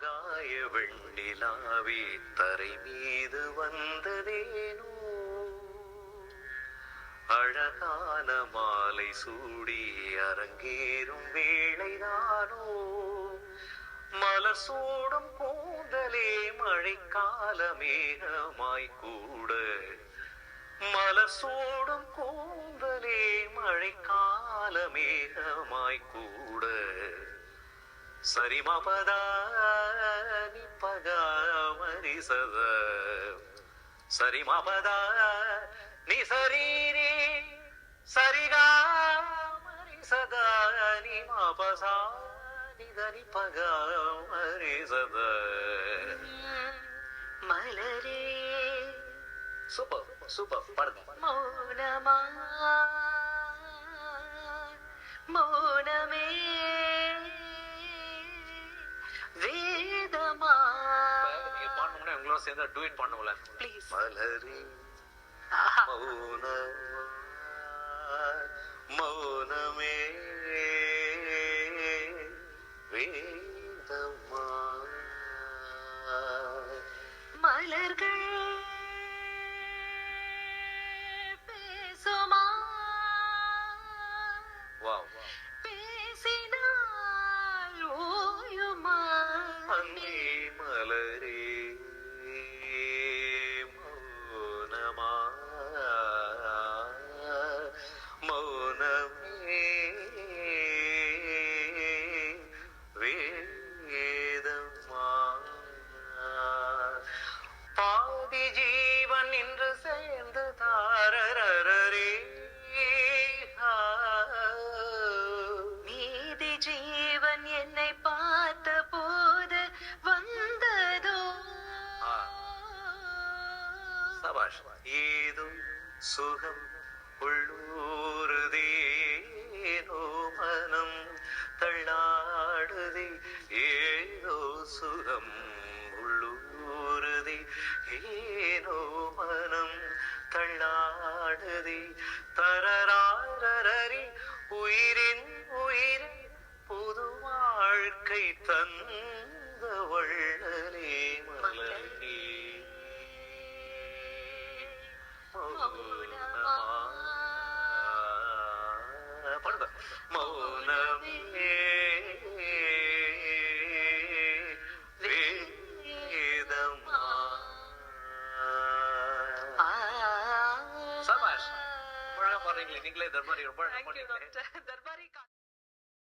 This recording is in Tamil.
ஆகாய வெண்ணிலாவே தரை மீது வந்ததேனோ, அழகான மாலை சூடி அரங்கேறும் வேளைதானோ, மலர் சூடும் கூந்தலே மழைக்கால மேகமாய் கூட, மலர் சூடும் கூந்தலே மழைக்கால மேகமாய் கூட, சரிமபதா நிப்பகா மரிசத, சரிமபதா நி சரீரே சரிகா மரிசதா நி மபசா நிதனி பகா மரிசத. மலரே சூப்பர் சூப்பர் பாடுங்க. மௌனமா மௌனமே வேதமா. நீங்க பாடணும்னா உங்களோட சேர்ந்து டூயட் பண்ணுவோம்ல. ப்ளீஸ். மலரே மௌனமா மௌனமே வேதமா. மலர்கள் பேசுமா, வாவ் பேசினால் ஓயுமா. அங்கே மலரே மௌனமா மௌனமே வேதமா. பாதி ஜீவன் இன்று சேர்ந்து தாரரரே, மீதி ஜீவன் என்னை பார்த்த போது வந்ததோ. சபாஷ். ஏதோ சுகம் உள்ளூருதேனோ, மனம் தள்ளாடுதே, ஏதோ சுகம் உள்ளூருதே, ஏனோ மனம் தள்ளாடுதே, தரராரரி உயிரின் உயிரை புது வாழ்க்கை தந்த வள்ளலே மலரே மௌனமா. பாடுங்க. மௌனமே வேதமா. சபாஷ். அழகா பாடுறீங்களே நீங்களே. தர்மாரி ரொம்ப அழகா Thank you, பாடுறீங்களே. doctor.